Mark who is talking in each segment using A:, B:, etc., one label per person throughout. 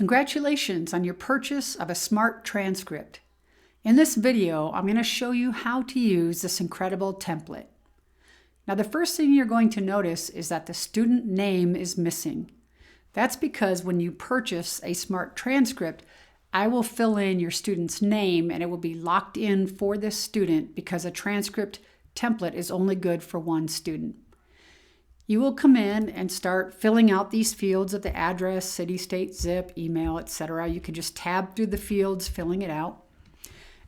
A: Congratulations on your purchase of a smart transcript. In this video, I'm going to show you how to use this incredible template. Now, the first thing you're going to notice is that the student name is missing. That's because when you purchase a smart transcript, I will fill in your student's name and it will be locked in for this student because a transcript template is only good for one student. You will come in and start filling out these fields of the address, city, state, zip, email, etc. You can just tab through the fields, filling it out.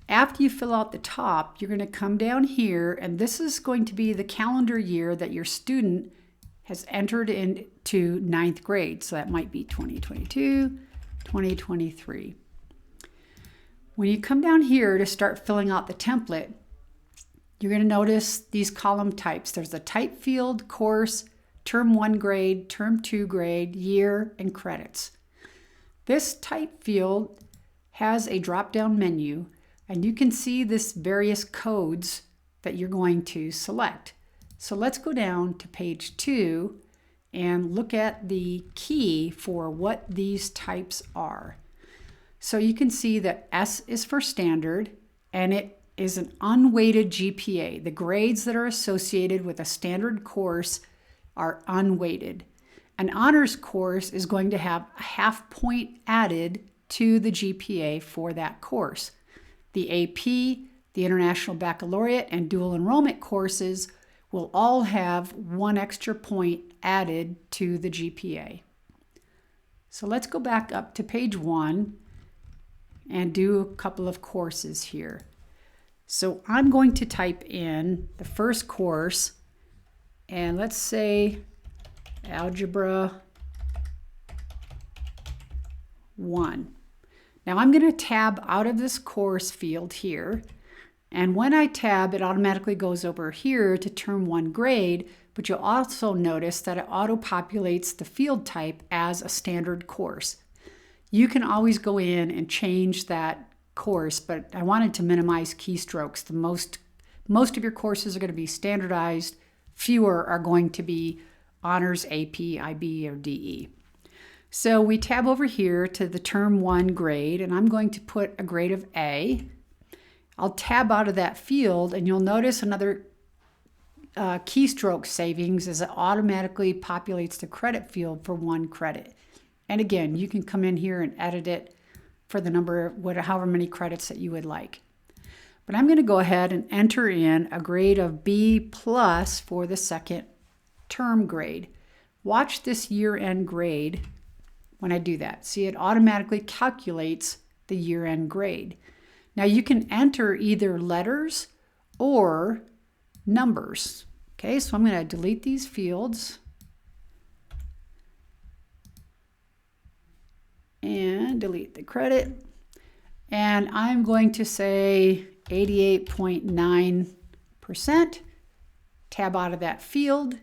A: After you fill out the top, you're going to come down here, and this is going to be the calendar year that your student has entered into 9th grade. So that might be 2022, 2023. When you come down here to start filling out the template, you're going to notice these column types. There's the type field, course, term 1 grade, term 2 grade, year, and credits. This type field has a drop-down menu, and you can see this various codes that you're going to select. So let's go down to page 2 and look at the key for what these types are. So you can see that S is for standard, and it is an unweighted GPA. The grades that are associated with a standard course are unweighted. An honors course is going to have a half point added to the GPA for that course. The AP, the International Baccalaureate, and dual enrollment courses will all have 1 extra point added to the GPA. So let's go back up to page 1 and do a couple of courses here. So I'm going to type in the first course, and let's say Algebra 1. Now I'm going to tab out of this course field here, and when I tab, it automatically goes over here to term 1 grade, but you'll also notice that it auto-populates the field type as a standard course. You can always go in and change that course, but I wanted to minimize keystrokes. Most of your courses are going to be standardized. Fewer are going to be honors, AP, IB, or DE. So we tab over here to the term 1 grade, and I'm going to put a grade of A. I'll tab out of that field, and you'll notice another keystroke savings as it automatically populates the credit field for 1 credit. And again, you can come in here and edit it for the number, however many credits that you would like. But I'm going to go ahead and enter in a grade of B plus for the second term grade. Watch this year-end grade when I do that. See, it automatically calculates the year-end grade. Now you can enter either letters or numbers. Okay, so I'm going to delete these fields and delete the credit. And I'm going to say 88.9%. Tab out of that field.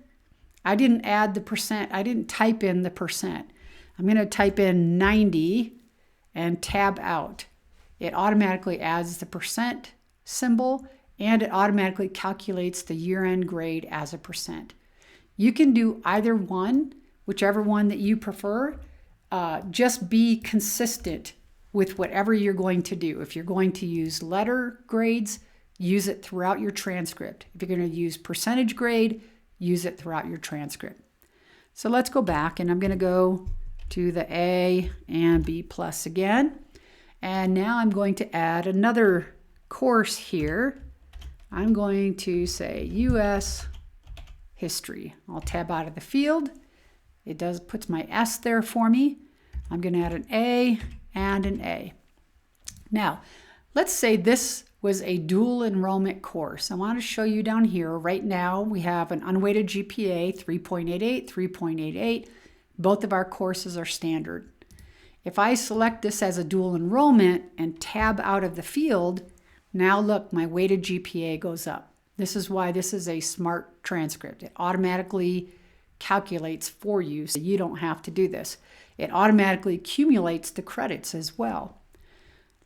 A: I didn't add the percent. I didn't type in the percent. I'm going to type in 90 and tab out. It automatically adds the percent symbol, and it automatically calculates the year-end grade as a percent. You can do either one, whichever one that you prefer. Just be consistent with whatever you're going to do. If you're going to use letter grades, use it throughout your transcript. If you're going to use percentage grade, use it throughout your transcript. So let's go back, and I'm going to go to the A and B plus again. And now I'm going to add another course here. I'm going to say U.S. History. I'll tab out of the field. It puts my S there for me. I'm going to add an A and an A. Now, let's say this was a dual enrollment course. I want to show you down here. Right now, we have an unweighted GPA, 3.88, 3.88. Both of our courses are standard. If I select this as a dual enrollment and tab out of the field, now look, my weighted GPA goes up. This is why this is a smart transcript. It automatically calculates for you, so you don't have to do this. It automatically accumulates the credits as well.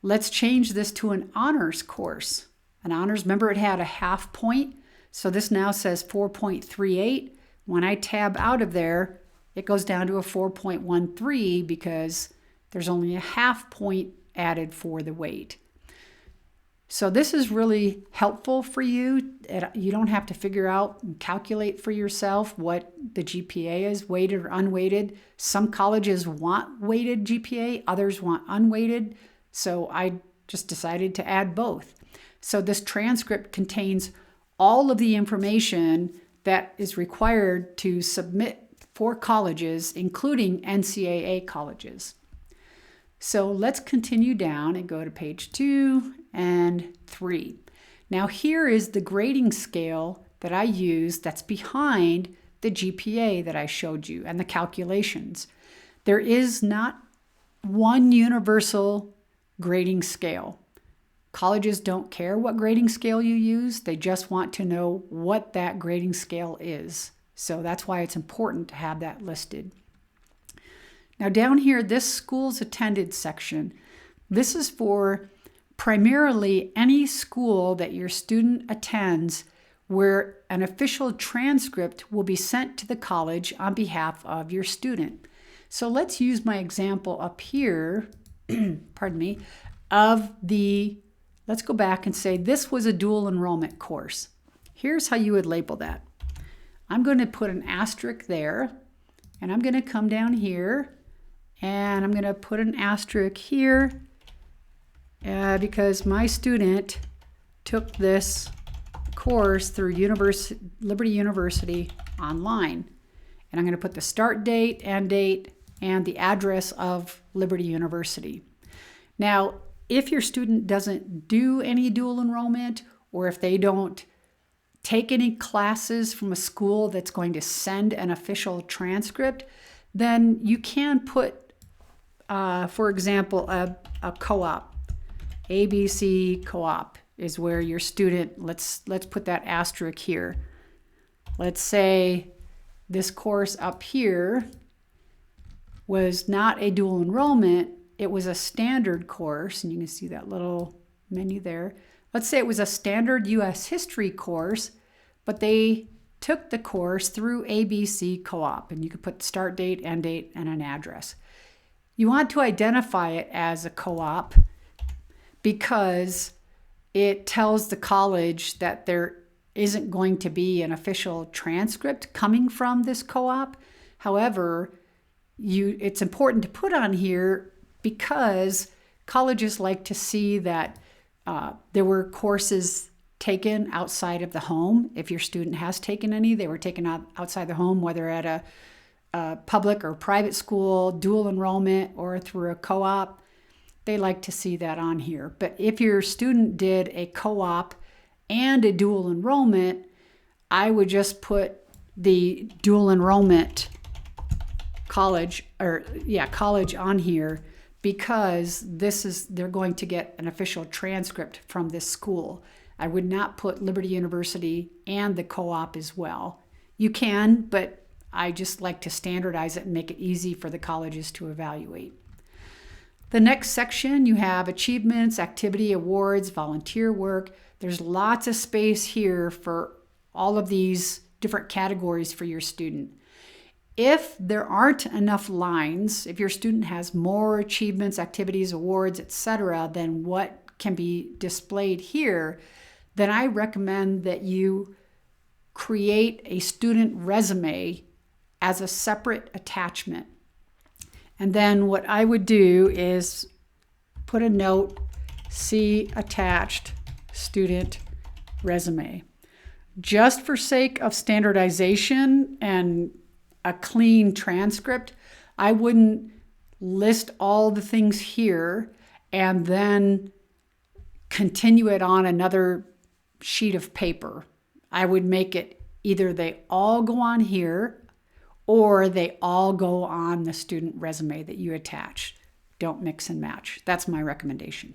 A: Let's change this to an honors course. An honors, remember it had a half point, so this now says 4.38. When I tab out of there, it goes down to a 4.13 because There's only a half point added for the weight. So this is really helpful for you. You don't have to figure out and calculate for yourself what the GPA is, weighted or unweighted. Some colleges want weighted GPA, others want unweighted. So I just decided to add both. So this transcript contains all of the information that is required to submit for colleges, including NCAA colleges. So let's continue down and go to page 2 and 3. Now here is the grading scale that I use that's behind the GPA that I showed you and the calculations. There is not one universal grading scale. Colleges don't care what grading scale you use. They just want to know what that grading scale is. So that's why it's important to have that listed. Now down here, this schools attended section, this is for primarily any school that your student attends where an official transcript will be sent to the college on behalf of your student. So let's use my example up here, pardon me, let's go back and say this was a dual enrollment course. Here's how you would label that. I'm going to put an asterisk there, and I'm going to come down here, and I'm going to put an asterisk here because my student took this course through Liberty University online. And I'm going to put the start date, end date, and the address of Liberty University. Now, if your student doesn't do any dual enrollment, or if they don't take any classes from a school that's going to send an official transcript, then you can put, for example, a co-op. ABC co-op is where your student, let's put that asterisk here. Let's say this course up here was not a dual enrollment, it was a standard course, and you can see that little menu there. Let's say it was a standard U.S. history course, but they took the course through ABC Co-op, and you could put start date, end date, and an address. You want to identify it as a co-op because it tells the college that there isn't going to be an official transcript coming from this co-op. However, it's important to put on here because colleges like to see that there were courses taken outside of the home. If your student has taken any, they were taken outside the home, whether at a public or private school, dual enrollment, or through a co-op. They like to see that on here. But if your student did a co-op and a dual enrollment, I would just put the dual enrollment college on here because they're going to get an official transcript from this school. I would not put Liberty University and the co-op as well. You can, but I just like to standardize it and make it easy for the colleges to evaluate. The next section, you have achievements, activity, awards, volunteer work. There's lots of space here for all of these different categories for your student. If there aren't enough lines, if your student has more achievements, activities, awards, etc., than what can be displayed here, then I recommend that you create a student resume as a separate attachment. And then what I would do is put a note, see attached student resume. Just for sake of standardization and a clean transcript, I wouldn't list all the things here and then continue it on another sheet of paper. I would make it either they all go on here or they all go on the student resume that you attach. Don't mix and match. That's my recommendation.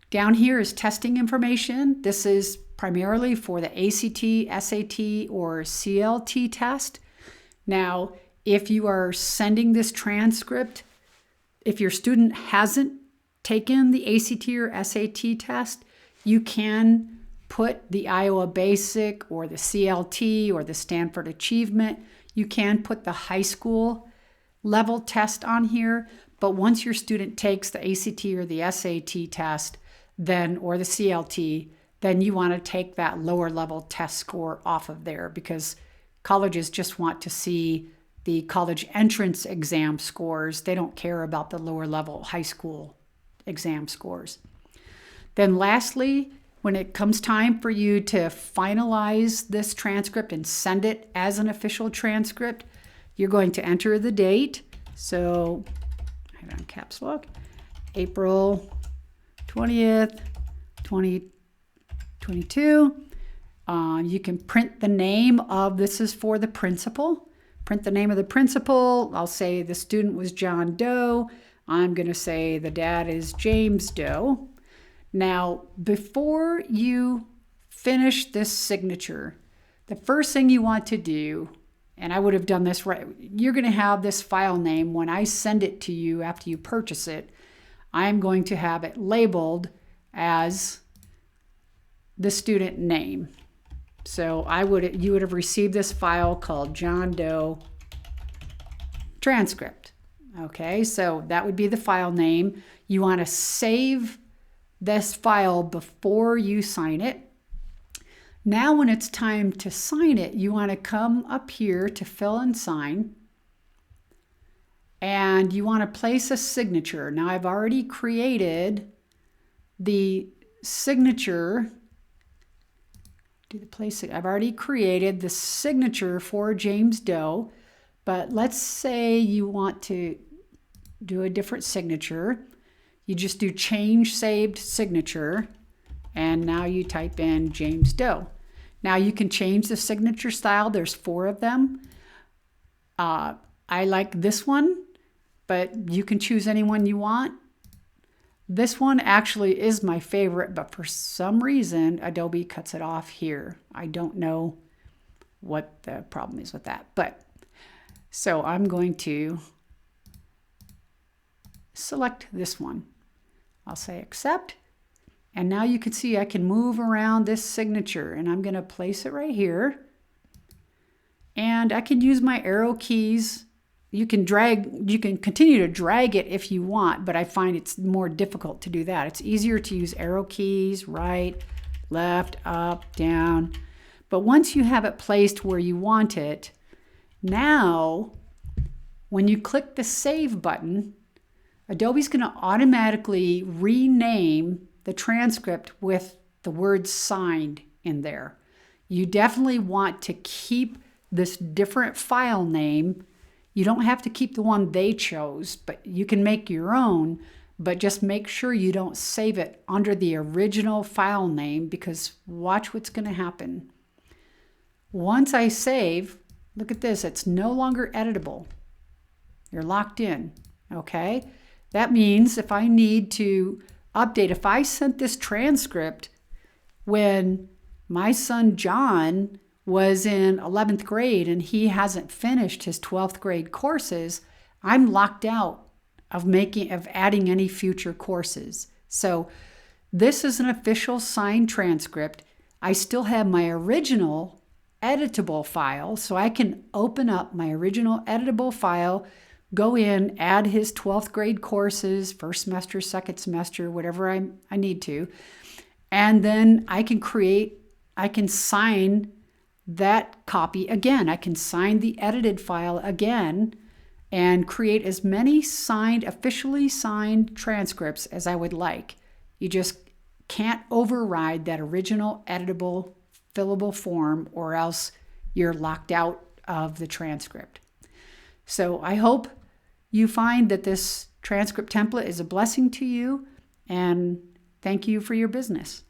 A: Down here is testing information. This is primarily for the ACT, SAT, or CLT test. Now, if you are sending this transcript, if your student hasn't taken the ACT or SAT test, you can put the Iowa Basic or the CLT or the Stanford Achievement. You can put the high school level test on here, but once your student takes the ACT or the SAT test, then, or the CLT, then you want to take that lower level test score off of there, because colleges just want to see the college entrance exam scores. They don't care about the lower level high school exam scores. Then lastly, when it comes time for you to finalize this transcript and send it as an official transcript, you're going to enter the date. So, hang on, caps lock, April 20th, 2022. You can print the name of, this is for the principal. Print the name of the principal. I'll say the student was John Doe. I'm going to say the dad is James Doe. Now, before you finish this signature, the first thing you want to do, and I would have done this right, you're going to have this file name when I send it to you after you purchase it. I'm going to have it labeled as the student name. So you would have received this file called John Doe transcript. Okay, so that would be the file name. You want to save this file before you sign it. Now when it's time to sign it, you want to come up here to fill and sign, and you want to place a signature. Now I've already created the signature. I've already created the signature for James Doe, but let's say you want to do a different signature. You just do change saved signature, and now you type in James Doe. Now you can change the signature style. There's 4 of them. I like this one, but you can choose any one you want. This one actually is my favorite, but for some reason, Adobe cuts it off here. I don't know what the problem is with that. So I'm going to select this one. I'll say accept. And now you can see I can move around this signature, and I'm going to place it right here. And I can use my arrow keys. You can continue to drag it if you want, but I find it's more difficult to do that. It's easier to use arrow keys, right, left, up, down. But once you have it placed where you want it, now when you click the save button, Adobe's going to automatically rename the transcript with the word signed in there. You definitely want to keep this different file name. You don't have to keep the one they chose, but you can make your own, but just make sure you don't save it under the original file name, because watch what's going to happen. Once I save, look at this, it's no longer editable. You're locked in, okay? That means if I need to update, if I sent this transcript when my son John was in 11th grade and he hasn't finished his 12th grade courses, I'm locked out of adding any future courses. So this is an official signed transcript. I still have my original editable file, so I can open up my original editable file, go in, add his 12th grade courses, first semester, second semester, whatever I need to, and then I can sign that copy again. I can sign the edited file again and create as many officially signed transcripts as I would like. You just can't override that original editable, fillable form, or else you're locked out of the transcript. So I hope you find that this transcript template is a blessing to you, and thank you for your business.